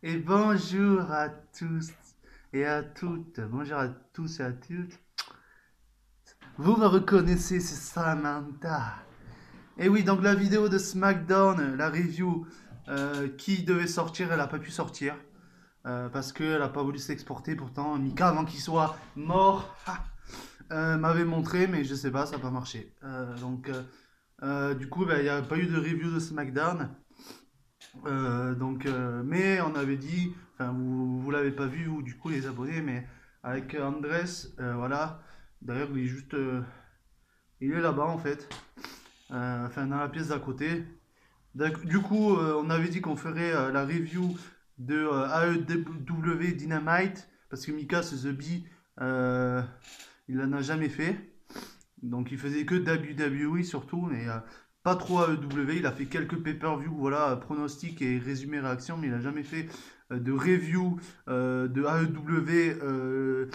Et bonjour à tous et à toutes. Bonjour à tous et à toutes. Vous me reconnaissez, c'est Samantha. Et oui, donc la vidéo de SmackDown, la review qui devait sortir, elle n'a pas pu sortir. Parce qu'elle n'a pas voulu s'exporter. Pourtant, Mika, avant qu'il soit mort, m'avait montré, mais je sais pas, ça n'a pas marché. Du coup, ben, il n'y a pas eu de review de SmackDown. Mais on avait dit, enfin vous l'avez pas vu ou du coup les abonnés, mais avec Andres, voilà. D'ailleurs il est juste, il est là-bas en fait, enfin dans la pièce d'à côté. Du coup on avait dit qu'on ferait la review de AEW Dynamite parce que Mika c'est The Bee, euh, il en a jamais fait. Donc il faisait que WWE surtout, mais pas trop AEW. Il a fait quelques pay-per-view, voilà, pronostics et résumé réaction, mais il a jamais fait de review de AEW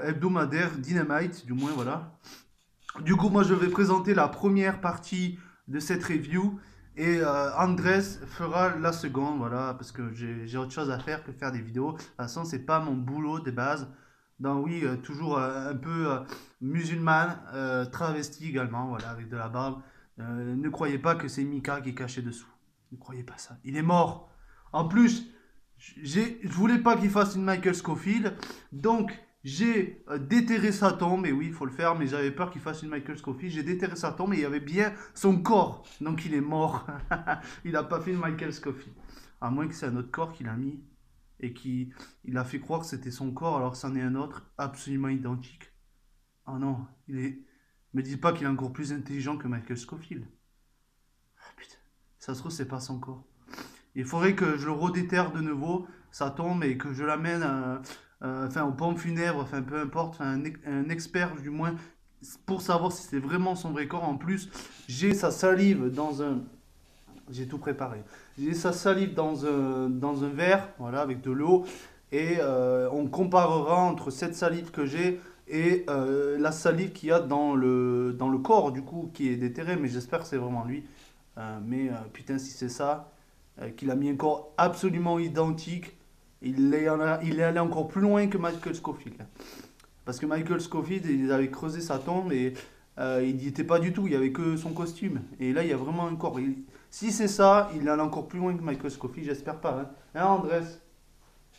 hebdomadaire, Dynamite, du moins, voilà. Du coup, moi je vais présenter la première partie de cette review et Andres fera la seconde, voilà, parce que j'ai autre chose à faire que faire des vidéos. De toute façon, c'est pas mon boulot de base. Donc oui, toujours un peu musulmane, travesti également, voilà, avec de la barbe. Ne croyez pas que c'est Mika qui est caché dessous. Ne croyez pas ça. Il est mort. En plus, je voulais pas qu'il fasse une Michael Scofield, donc j'ai déterré sa tombe, et oui, il faut le faire, mais j'avais peur qu'il fasse une Michael Scofield. J'ai déterré sa tombe et il y avait bien son corps, donc il est mort. Il n'a pas fait une Michael Scofield. À moins que c'est un autre corps qu'il a mis et qui il a fait croire que c'était son corps alors que c'en est un autre absolument identique. Oh non, il est. Me dis pas qu'il est encore plus intelligent que Michael Scofield. Ah, putain, ça se trouve, c'est pas son corps. Il faudrait que je le redéterre de nouveau, ça tombe, et que je l'amène enfin, aux pompes funèbres, enfin peu importe, enfin, un expert du moins, pour savoir si c'est vraiment son vrai corps. En plus, j'ai sa salive dans un. J'ai tout préparé. J'ai sa salive dans un verre, voilà, avec de l'eau, et on comparera entre cette salive que j'ai et la salive qu'il y a dans le corps, du coup, qui est déterré, mais j'espère que c'est vraiment lui. Putain, si c'est ça, qu'il a mis un corps absolument identique. Il est allé encore plus loin que Michael Scofield. Parce que Michael Scofield, il avait creusé sa tombe et il n'y était pas du tout, il n'y avait que son costume. Et là, il y a vraiment un corps. Si c'est ça, il est allé encore plus loin que Michael Scofield, j'espère pas. Hein, hein Andrés?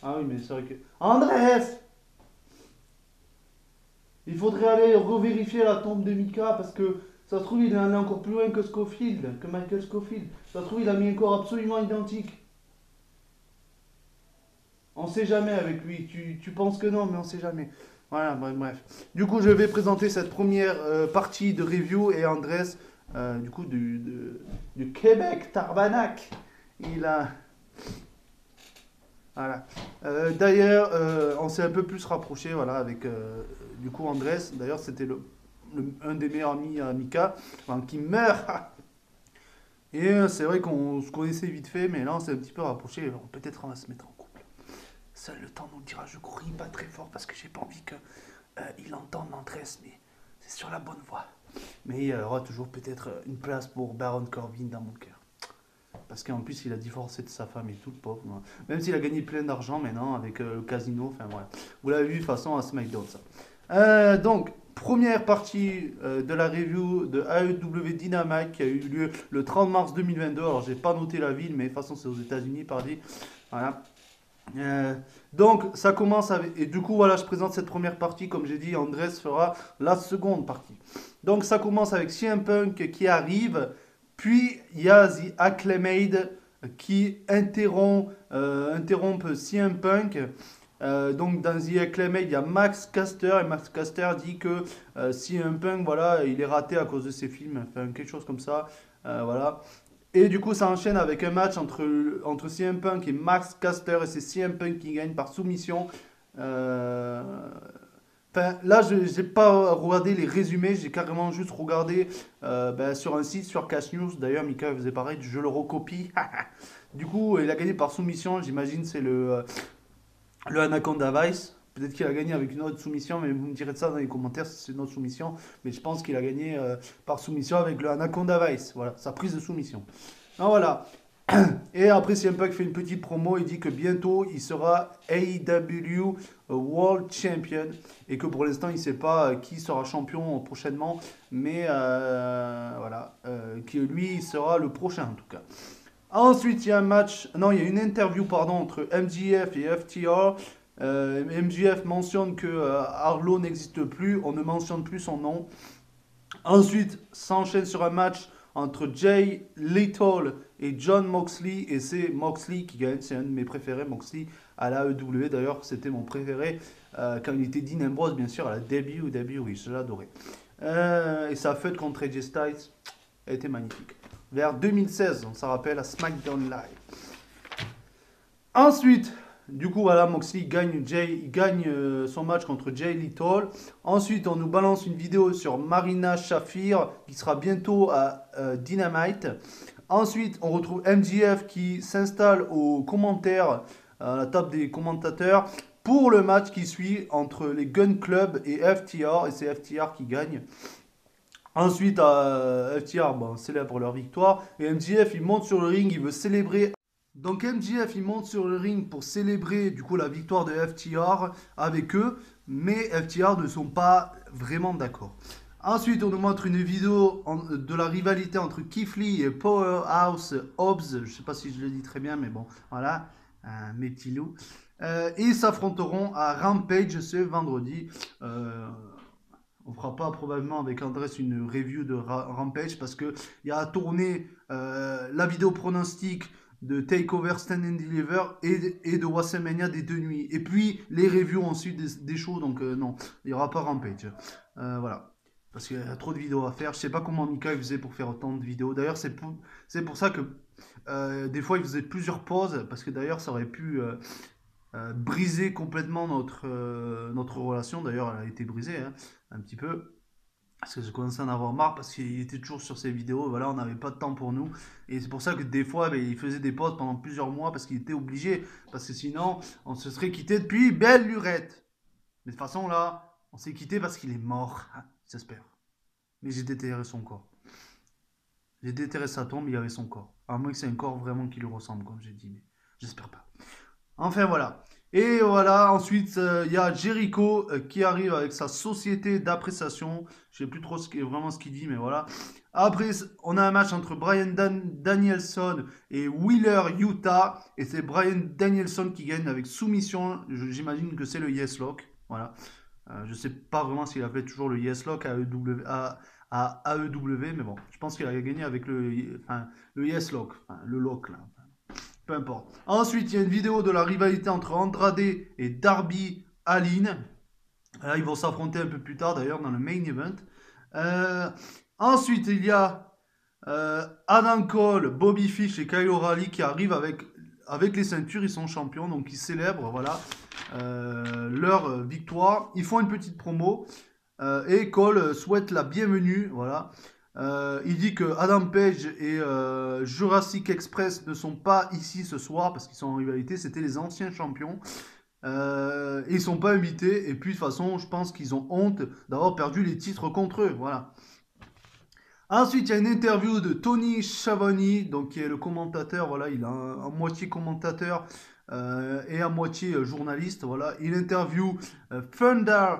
Ah oui, mais c'est vrai que. Andrés! Il faudrait aller revérifier la tombe de Mika parce que ça se trouve, il est allé encore plus loin que Scofield, que Michael Scofield. Ça se trouve, il a mis un corps absolument identique. On sait jamais avec lui. Tu penses que non, mais on sait jamais. Voilà, bref. Du coup, je vais présenter cette première partie de review et Andrés, du coup, du Québec, Tarbanac. Il a. Voilà. D'ailleurs, on s'est un peu plus rapproché, voilà, avec du coup Andrés. D'ailleurs, c'était un des meilleurs amis à Mika, enfin, qui meurt. Et c'est vrai qu'on se connaissait vite fait, mais là, on s'est un petit peu rapproché. Peut-être on va se mettre en couple. Seul le temps nous le dira. Je crie pas très fort parce que j'ai pas envie qu'il entende l'entresse, mais c'est sur la bonne voie. Mais il y aura toujours peut-être une place pour Baron Corbin dans mon cœur. Parce qu'en plus, il a divorcé de sa femme et tout, le pauvre. Même s'il a gagné plein d'argent maintenant avec le casino, enfin voilà. Vous l'avez vu de toute façon à SmackDown, ça. Donc, première partie de la review de AEW Dynamite qui a eu lieu le 30 mars 2022. Alors, j'ai pas noté la ville, mais de toute façon, c'est aux États-Unis, pardi. Voilà. Donc ça commence avec. Et du coup, voilà, je présente cette première partie. Comme j'ai dit, Andrés fera la seconde partie. Donc ça commence avec CM Punk qui arrive. Puis il y a The Acclaimed qui interrompt CM Punk. Donc dans The Acclaimed, il y a Max Caster. Et Max Caster dit que CM Punk, voilà, il est raté à cause de ses films. Enfin, quelque chose comme ça. Voilà. Et du coup, ça enchaîne avec un match entre CM Punk et Max Caster. Et c'est CM Punk qui gagne par soumission. Euh, Enfin, là, je n'ai pas regardé les résumés. J'ai carrément juste regardé sur un site, sur Cash News. D'ailleurs, Mika faisait pareil. Je le recopie. Du coup, il a gagné par soumission. J'imagine c'est le Anaconda Vice. Peut-être qu'il a gagné avec une autre soumission, mais vous me direz de ça dans les commentaires si c'est une autre soumission. Mais je pense qu'il a gagné par soumission avec le Anaconda Vice. Voilà, sa prise de soumission. Ah, voilà. Et après, CM Punk fait une petite promo. Il dit que bientôt, il sera AEW World Champion. Et que pour l'instant, il ne sait pas qui sera champion prochainement. Mais voilà. Que lui, il sera le prochain en tout cas. Ensuite, il y a un match. Non, il y a une interview pardon, entre MJF et FTR. MJF mentionne que Harlow n'existe plus. On ne mentionne plus son nom. Ensuite, s'enchaîne sur un match entre Jay Lethal et John Moxley. Et c'est Moxley qui gagne. C'est un de mes préférés, Moxley, à la AEW. D'ailleurs, c'était mon préféré quand il était Dean Ambrose, bien sûr, à la WWE. Oui, je l'adorais. Et sa fête contre AJ Styles a été magnifique. Vers 2016, on s'en rappelle, à SmackDown Live. Ensuite, du coup, voilà, Moxley gagne son match contre Jay Lethal. Ensuite, on nous balance une vidéo sur Marina Shafir, qui sera bientôt à Dynamite. Ensuite, on retrouve MJF qui s'installe aux commentaires, à la table des commentateurs, pour le match qui suit entre les Gun Club et FTR. Et c'est FTR qui gagne. Ensuite, FTR célèbre leur victoire. Et MJF, il monte sur le ring, il veut célébrer. Donc MJF, il monte sur le ring pour célébrer du coup la victoire de FTR avec eux. Mais FTR ne sont pas vraiment d'accord. Ensuite, on nous montre une vidéo de la rivalité entre Keith Lee et Powerhouse Hobbs. Je ne sais pas si je le dis très bien, mais bon, voilà, mes petits loups. Et ils s'affronteront à Rampage ce vendredi. On fera pas probablement avec Andrés une review de Rampage parce qu'il y a à tourner la vidéo pronostic de Takeover Stand and Deliver et de WrestleMania des 2 nuits. Et puis les reviews ensuite des shows, donc non, il n'y aura pas Rampage. Voilà. Parce qu'il y a trop de vidéos à faire. Je sais pas comment Mika faisait pour faire autant de vidéos. D'ailleurs, c'est pour ça que des fois il faisait plusieurs pauses. Parce que d'ailleurs, ça aurait pu briser complètement notre relation. D'ailleurs, elle a été brisée hein, un petit peu. Parce que je commençais à en avoir marre parce qu'il était toujours sur ses vidéos. Voilà, on n'avait pas de temps pour nous. Et c'est pour ça que des fois, il faisait des pauses pendant plusieurs mois parce qu'il était obligé. Parce que sinon, on se serait quitté depuis belle lurette. Mais de toute façon, là, on s'est quitté parce qu'il est mort. J'espère. Mais j'ai déterré son corps. J'ai déterré sa tombe, il y avait son corps. À moins que c'est un corps vraiment qui lui ressemble, comme j'ai dit. Mais j'espère pas. Enfin voilà. Et voilà, ensuite il y a Jericho qui arrive avec sa société d'appréciation. Je sais plus trop vraiment ce qu'il dit, mais voilà. Après, on a un match entre Bryan Danielson et Wheeler Utah. Et c'est Bryan Danielson qui gagne avec soumission. J'imagine que c'est le Yes Lock. Voilà. Je sais pas vraiment s'il appelait toujours le Yes Lock à AEW, mais bon, je pense qu'il a gagné avec le Yes Lock, enfin, le Lock là. Peu importe. Ensuite, il y a une vidéo de la rivalité entre Andrade et Darby Allin. Là, ils vont s'affronter un peu plus tard, d'ailleurs, dans le main event. Ensuite, il y a Adam Cole, Bobby Fish et Kyle O'Reilly qui arrivent avec les ceintures. Ils sont champions, donc ils célèbrent voilà, leur victoire. Ils font une petite promo. Et Cole souhaite la bienvenue. Voilà. Il dit que Adam Page et Jurassic Express ne sont pas ici ce soir parce qu'ils sont en rivalité. C'était les anciens champions. Ils ne sont pas invités. Et puis de toute façon, je pense qu'ils ont honte d'avoir perdu les titres contre eux. Voilà. Ensuite, il y a une interview de Tony Schiavone, donc qui est le commentateur. Voilà, il est à moitié commentateur et à moitié journaliste. Voilà, il interview Thunder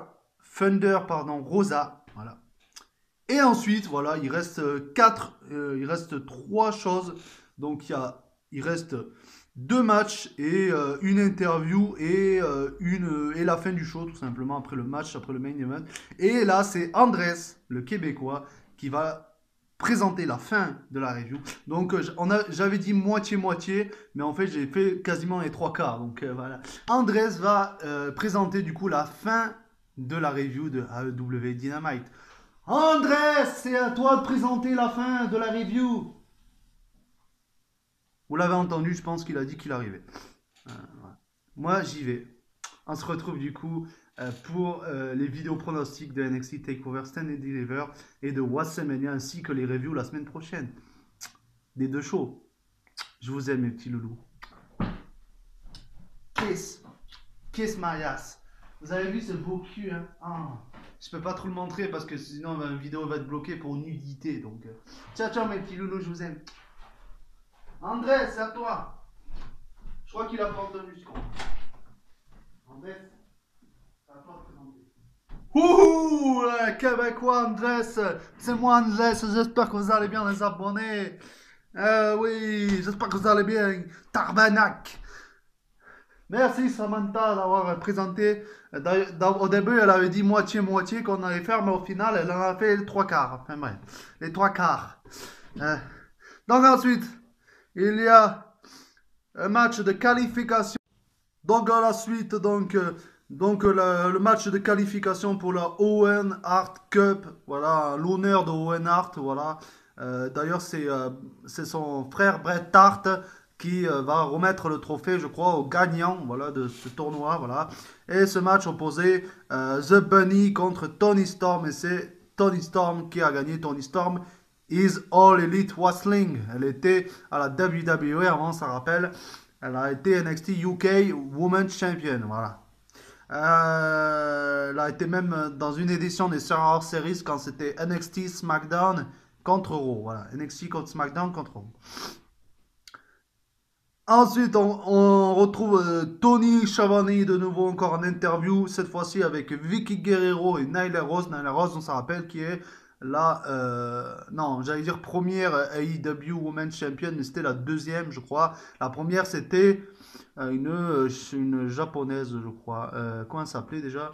Rosa. Voilà. Et ensuite, voilà, il reste il reste 3 choses. Donc il reste 2 matchs et une interview et la fin du show, tout simplement, après le match, après le main event. Et là, c'est Andrés, le Québécois, qui va présenter la fin de la review. Donc, j'avais dit moitié-moitié, mais en fait, j'ai fait quasiment les 3/4. Donc, voilà. Andrés va présenter, du coup, la fin de la review de AEW Dynamite. Andrés, c'est à toi de présenter la fin de la review. Vous l'avez entendu, je pense qu'il a dit qu'il arrivait. Voilà. Moi, j'y vais. On se retrouve du coup pour les vidéos pronostics de NXT TakeOver Stand and Deliver et de WrestleMania ainsi que les reviews la semaine prochaine. Des 2 shows. Je vous aime, mes petits loulous. Kiss. Kiss my ass. Vous avez vu ce beau cul, hein? Ah. Je peux pas trop le montrer parce que sinon la vidéo va être bloquée pour nudité. Donc, ciao, ciao mes petits loulous, je vous aime. André, c'est à toi. Je crois qu'il a pas entendu ce qu'on. André, c'est à toi de présenter. Ouh, les Québécois, Andrés, c'est moi Andrés, j'espère que vous allez bien les abonnés. Oui, j'espère que vous allez bien. Tarbenac. Merci Samantha d'avoir présenté. Au début, elle avait dit moitié-moitié qu'on allait faire, mais au final, elle en a fait les trois quarts. Enfin bref, les trois quarts. Euh, donc ensuite, il y a un match de qualification. Donc à la suite, le match de qualification pour la Owen Hart Cup. Voilà, l'honneur de Owen Hart. Voilà. D'ailleurs, c'est son frère Bret Hart qui va remettre le trophée, je crois, au gagnant, voilà, de ce tournoi. Voilà. Et ce match opposait The Bunny contre Tony Storm. Et c'est Tony Storm qui a gagné. Tony Storm is All Elite Wrestling. Elle était à la WWE avant, ça rappelle. Elle a été NXT UK Women's Champion, voilà. Elle a été même dans une édition des Survivor Series quand c'était NXT SmackDown contre Raw, voilà. NXT contre SmackDown contre Raw. Ensuite, on retrouve Tony Schiavone de nouveau encore en interview, cette fois-ci avec Vicky Guerrero et Nyla Rose. Nyla Rose, on se rappelle, qui est la, non, j'allais dire première AEW Women's Champion, mais c'était la deuxième, je crois. La première, c'était une japonaise, je crois. Comment elle s'appelait déjà?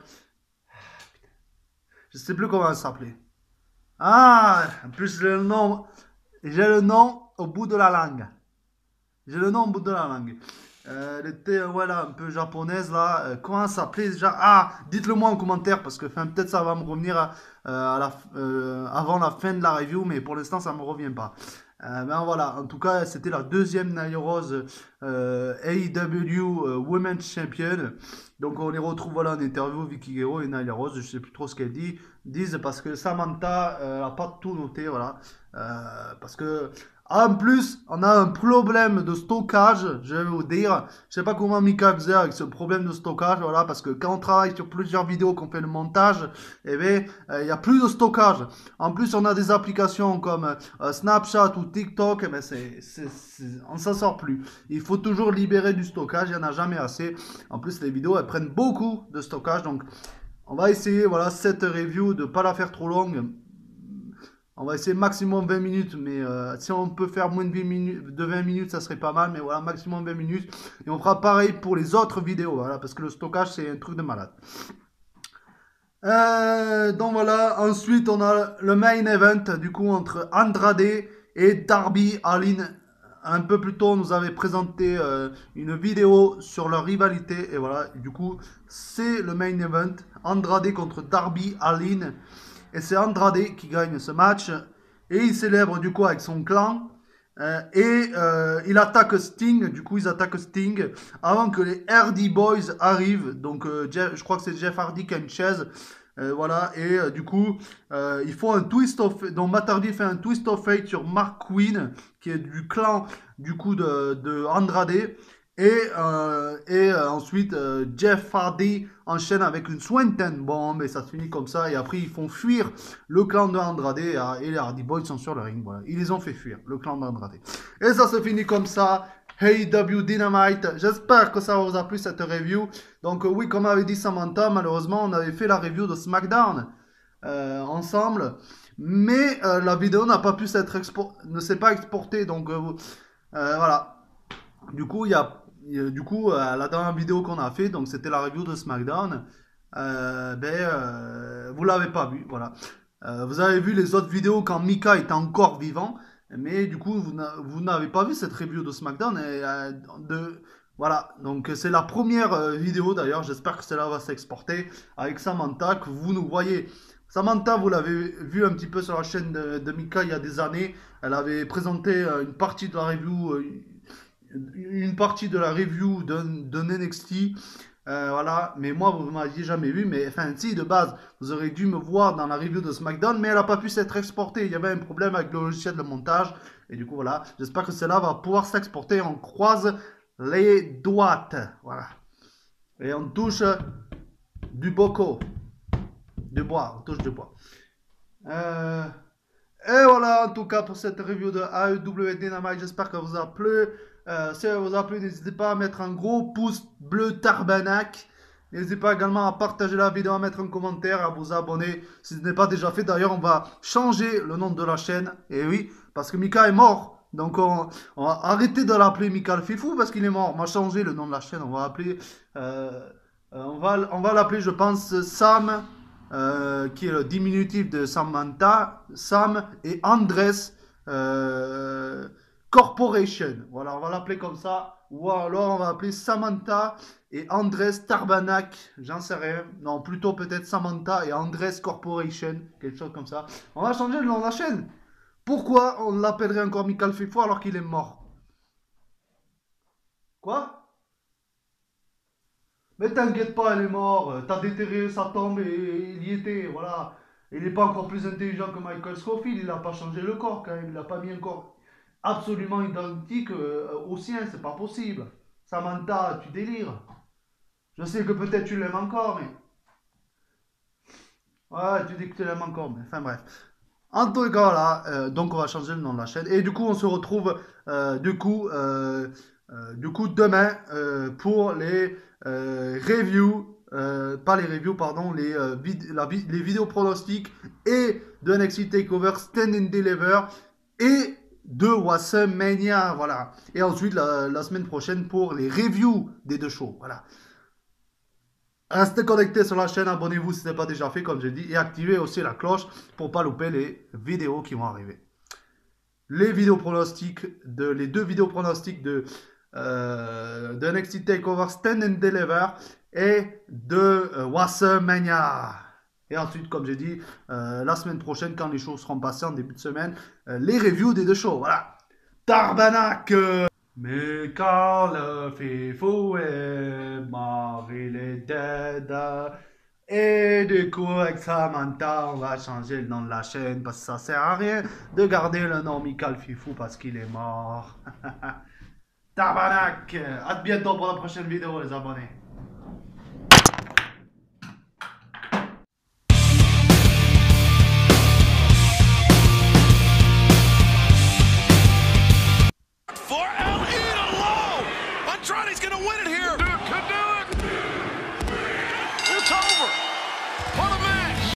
Je sais plus comment elle s'appelait. Ah, en plus, j'ai le nom au bout de la langue. J'ai le nom au bout de la langue. Elle était voilà, un peu japonaise là. Comment elle s'appelait déjà? Ah, dites-le moi en commentaire parce que peut-être ça va me revenir avant la fin de la review, mais pour l'instant ça ne me revient pas. Ben voilà, en tout cas c'était la deuxième Nyla Rose AEW Women's Champion. Donc on les retrouve voilà en interview Vicky Guerrero et Nyla Rose. Je sais plus trop ce qu'elles disent parce que Samantha n'a pas tout noté, voilà. Parce que en plus, on a un problème de stockage, je vais vous dire. Je sais pas comment Mika faisait avec ce problème de stockage, voilà, parce que quand on travaille sur plusieurs vidéos, qu'on fait le montage, eh bien, il y a plus de stockage. En plus, on a des applications comme Snapchat ou TikTok, eh bien, on s'en sort plus. Il faut toujours libérer du stockage, il n'y en a jamais assez. En plus, les vidéos, elles prennent beaucoup de stockage, donc on va essayer, voilà, cette review de ne pas la faire trop longue. On va essayer maximum 20 minutes, mais si on peut faire moins de 20 minutes, ça serait pas mal. Mais voilà, maximum 20 minutes. Et on fera pareil pour les autres vidéos, voilà, parce que le stockage, c'est un truc de malade. Donc voilà, ensuite on a le main event, du coup, entre Andrade et Darby Allin. Un peu plus tôt, on nous avait présenté une vidéo sur leur rivalité. Et voilà, du coup, c'est le main event. Andrade contre Darby Allin. Et c'est Andrade qui gagne ce match. Et il célèbre du coup avec son clan. Il attaque Sting. Du coup, ils attaquent Sting avant que les Hardy Boys arrivent. Donc, je crois que c'est Jeff Hardy qui a une chaise. Voilà. Et du coup, ils font un twist of. Donc, Matt Hardy fait un twist of fate sur Mark Quinn, qui est du clan du coup de Andrade. Ensuite, Jeff Hardy enchaîne avec une Swanton Bomb et ça se finit comme ça. Et après, ils font fuir le clan de Andrade et les Hardy Boys sont sur le ring. Voilà. Ils les ont fait fuir, le clan d'Andrade. Et ça se finit comme ça. AEW Dynamite. J'espère que ça vous a plu cette review. Donc, oui, comme avait dit Samantha, malheureusement, on avait fait la review de SmackDown ensemble. Mais la vidéo n'a pas pu ne s'est pas exportée. Donc, voilà. Du coup, la dernière vidéo qu'on a fait, donc c'était la review de SmackDown, vous l'avez pas vu, voilà. Vous avez vu les autres vidéos quand Mika était encore vivant, mais du coup, vous n'avez pas vu cette review de SmackDown. Voilà, donc c'est la première vidéo d'ailleurs, j'espère que celle-là va s'exporter avec Samantha, que vous nous voyez. Samantha, vous l'avez vu un petit peu sur la chaîne de Mika il y a des années. Elle avait présenté une partie de la review, d'un NXT. Voilà, mais moi vous ne m'aviez jamais vu, mais enfin si de base vous aurez dû me voir dans la review de SmackDown, mais elle n'a pas pu s'être exportée, il y avait un problème avec le logiciel de montage, et du coup voilà, j'espère que celle-là va pouvoir s'exporter, on croise les doigts, voilà, et on touche du boco, du bois, on touche du bois. Et voilà, en tout cas, pour cette review de AEW Dynamite, j'espère que vous a plu. Si elle vous a plu, n'hésitez pas à mettre un gros pouce bleu Tarbanac. N'hésitez pas également à partager la vidéo, à mettre un commentaire, à vous abonner si ce n'est pas déjà fait. D'ailleurs, on va changer le nom de la chaîne. Et oui, parce que Mika est mort. Donc, on va arrêter de l'appeler Mika le Fifou parce qu'il est mort. On va changer le nom de la chaîne. On va appeler. On va l'appeler, je pense, Sam, qui est le diminutif de Samantha, Sam et Andres euh, Corporation. Voilà, on va l'appeler comme ça. Ou alors on va appeler Samantha et Andres Tarbanak. J'en sais rien. Non, plutôt peut-être Samantha et Andres Corporation. Quelque chose comme ça. On va changer le nom de la chaîne. Pourquoi on l'appellerait encore Michael Fifo alors qu'il est mort? Quoi? Mais t'inquiète pas, elle est mort. T'as déterré sa tombe et il y était. Voilà. Il n'est pas encore plus intelligent que Michael Scofield. Il n'a pas changé le corps quand même. Il n'a pas mis un corps absolument identique au sien. C'est pas possible. Samantha, tu délires. Je sais que peut-être tu l'aimes encore, mais. Ouais, tu dis que tu l'aimes encore, mais enfin bref. En tout cas, voilà, donc on va changer le nom de la chaîne. Et du coup, on se retrouve du coup demain pour les reviews, pas les reviews, pardon, les vidéos pronostics et de NXT TakeOver Stand and Deliver et de WrestleMania, voilà. Et ensuite, la semaine prochaine pour les reviews des deux shows, voilà. Restez connectés sur la chaîne, abonnez-vous si ce n'est pas déjà fait, comme j'ai dit, et activez aussi la cloche pour ne pas louper les vidéos qui vont arriver. Les vidéos pronostics, les deux vidéos pronostics de NXT TakeOver Stand and Deliver et de WrestleMania. Et ensuite, comme j'ai dit, la semaine prochaine, quand les shows seront passés en début de semaine, les reviews des deux shows. Voilà. Tarbanac! Mais quand le fifou est mort, il est dead. Et du coup, avec Samantha, on va changer le nom de la chaîne parce que ça sert à rien de garder le nom Michael Fifou parce qu'il est mort. Tabarnak! À bientôt pour la prochaine vidéo, les abonnés.